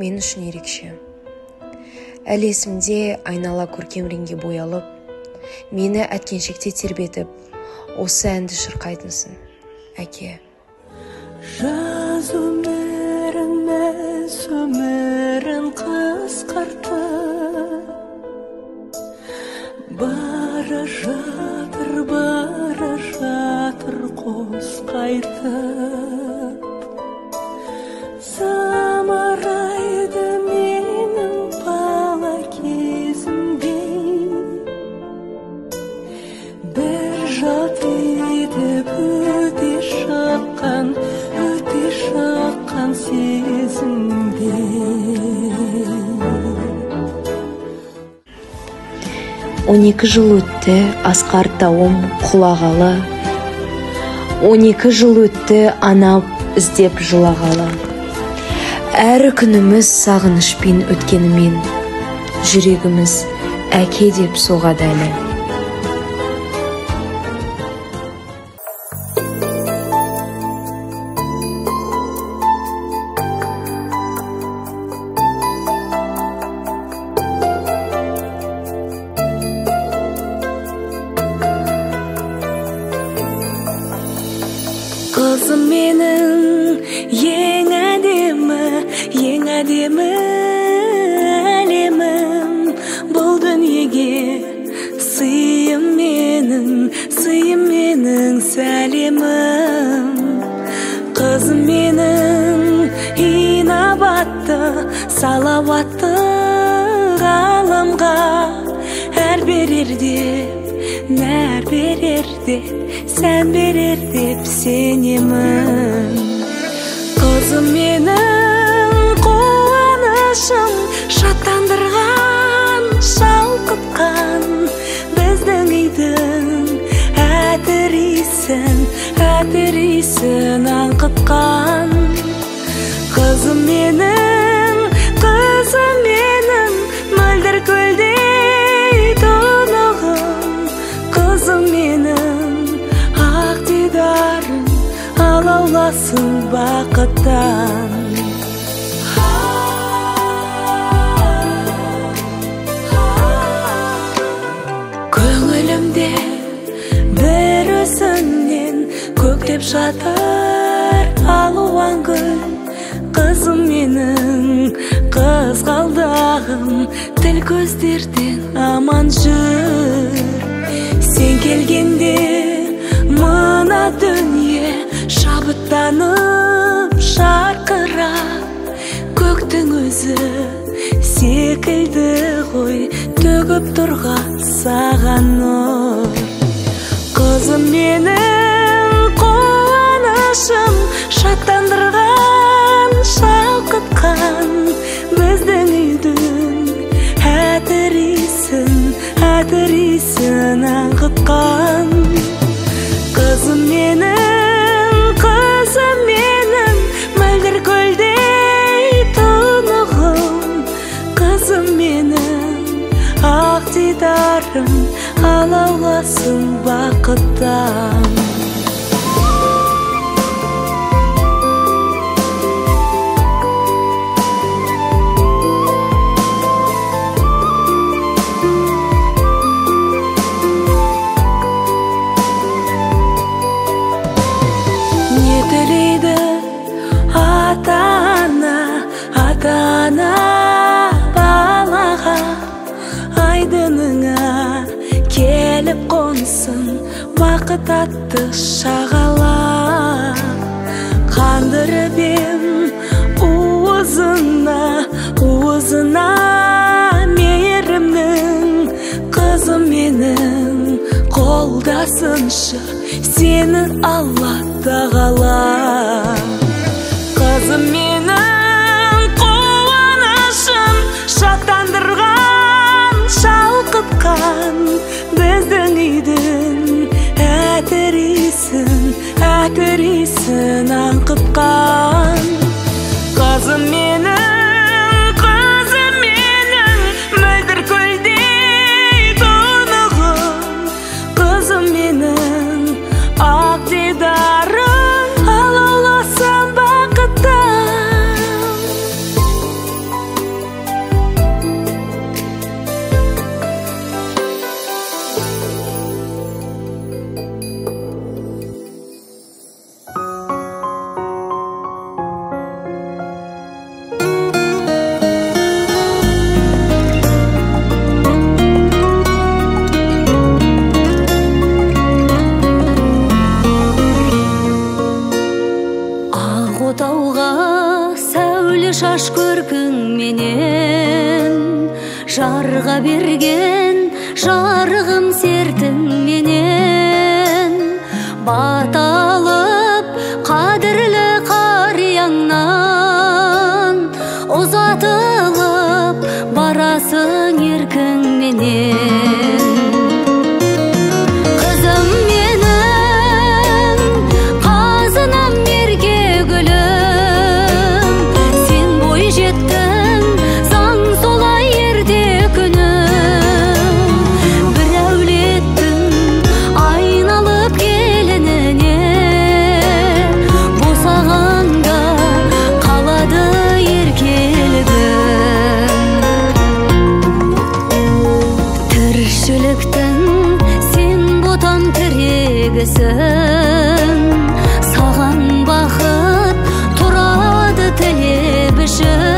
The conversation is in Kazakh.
мен үшін ерекше. Әлі есімде айнала көркем реңге боялып, мені әткеншекте тербетіп, осы әнді шырқайтынсың, әке. Жаз өміріміз өмірін қысқартып, бара жатыр қос қайтып, самарайды менің бала кезімде, бір жат етіп өте шыққан сезімде. 12 жыл өтті асқар тауым құлағалы, 12 жыл өтті анап іздеп жылағалы. Әр күніміз сағынышпен өткенімен, жүрегіміз әке деп соғады әлі. Қызым менің ең әдемі әлемім, бұл дүниеге сыйым менің сәлемім. Қызым менің инабатты, салауатты ғаламға әр берер деп, нәр берер деп, сән берер деп сенемін. Қызым менің қуанышым, шаттандырған, шалқытқан біздің үйдің әтірисін аңқытқан. Қызым менің мөлдір көлдей тұнығым, қызым менің ақ дидарым алауласын бақыттан. Көңілімде бір өзіңнен көктеп жатыр алуан гүл. Қызым менің қызғалдағым, тіл көздерден аман жүр. Сен келгенде мына дүние шабыттанып шарқырап, көктің өзі секілді ғой төгіп тұрған саған нұр. Қызым менің қуанышым, шаттандырған, шалқытқан біздің үйдің әтірисін аңқытқан. Қызым менің мөлдір көлдей тұнығым, қызым менің ақ дидарым алауласын бақыттан. Ата-ана балаға, айдыныңа келіп қонсын бақыт атты шағала. Қандырып ем уызына мейірімнің, қызым менің қолдасыншы сені Алла тағала. Қызым менің қуанышым, шаттандырған, шалқытқан біздің үйдің әтірисін аңқытқан. Қызым менің мөлдір көлдей тұнығым, қызым менің ақ дидарым алауласын бақыттан. жаш көркің менен, жарға берген жарығым сертің менен, баталып қадірлі қарияңнан, ұзатылып барасың еркің менен. Қызым менің, қазынам мерке гүлім, сен бой жеттің, заң солай ерте күнім. Бір әулеттің айналып келініне, босағанда қалады еркелігің. Тіршіліктің сен ботам тірегісің, саған бақыт тұрады тілеп ішім.